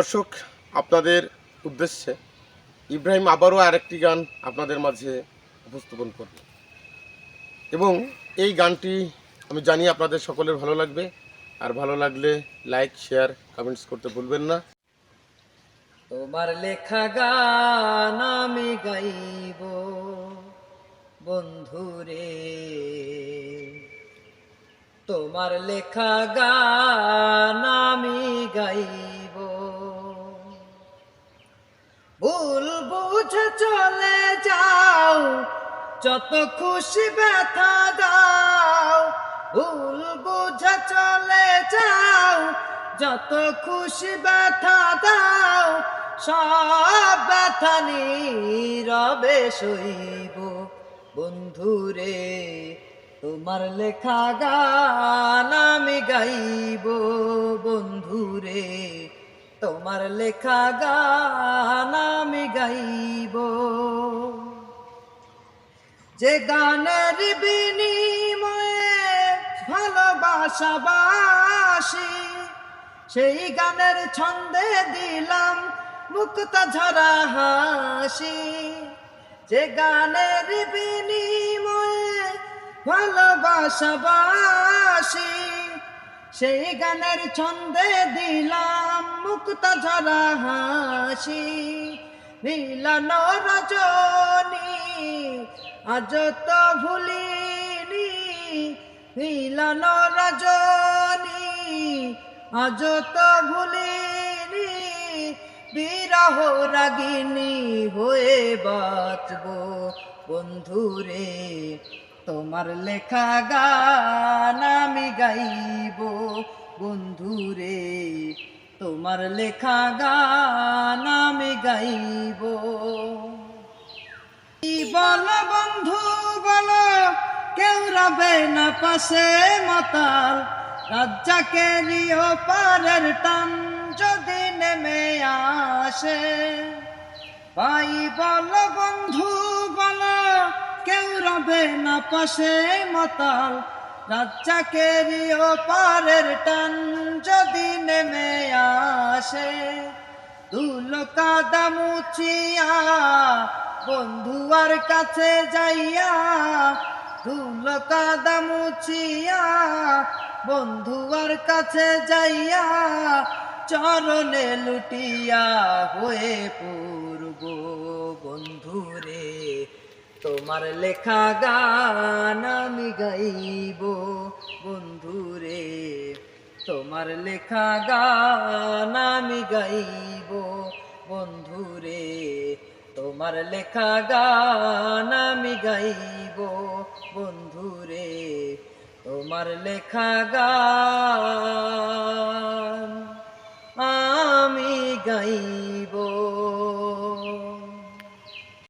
দর্শক, আপনাদের উদ্দেশ্যে ইব্রাহিম আবারও আরেকটি গান আপনাদের মাঝে উপস্থাপন করব এবং এই গানটি আমি জানি আপনাদের সকলের ভালো লাগবে। আর ভালো লাগলে লাইক, শেয়ার, কমেন্টস করতে ভুলবেন না। তোমার লেখা গান আমি গাইব বন্ধুরে, তোমার লেখা গান আমি গাইব। ভুল বুঝে চলে যাও, যত খুশি ব্যথা দাও। ভুল বুঝে চলে যাও, যত খুশি ব্যথা দাও। সব ব্যথা নীরবে সইব বন্ধুরে, তোমার লেখা গান আমি গাইব বন্ধুরে, তোমার লেখা গান আমি গাইব। যে গানের বিনিময়ে ভালোবাসাবাসি, সেই গানের ছন্দে দিলাম মুক্তা ঝরা হাসি। যে গানের বিনিময়ে ভালোবাসাবাসি, সেই গানের ছন্দে দিলাম মুক্তা ঝরা হাসি। মিলন রজনী আজ তো ভুলিনি, মিলন রজনী আজ তো ভুলিনি। বিরহ রাগিনী হয়ে বাঁচব বন্ধুরে, তোমার লেখা গান আমি গাইব বন্ধুরে, তোমার লেখা গান আমি গাইব। বল বন্ধু বলো, কেউ রবে না পাশে মাতাল। রাজ্জাকেরই ওপারের টান যদি নেমে আসে। ভাই বল বন্ধু বলো, কেউ রবে না পাশে মাতাল। রাজ্জাকেরই ওপারের টান যদি নেমে আসে। ধুলো কাদা মুছিয়া বন্ধুয়ার কাছে যাইয়া, ধুলো কাদা মুছিয়া বন্ধুয়ার কাছে যাইয়া। চরণে লুটিয়া হয়ে পূর্ব বন্ধুরে, তোমার লেখা গান আমি গাইব বন্ধুরে, তোমার লেখা গান আমি গাইব বন্ধুরে, তোমার লেখা গান আমি গাইব বন্ধুরে, তোমার লেখা গান আমি গাইব।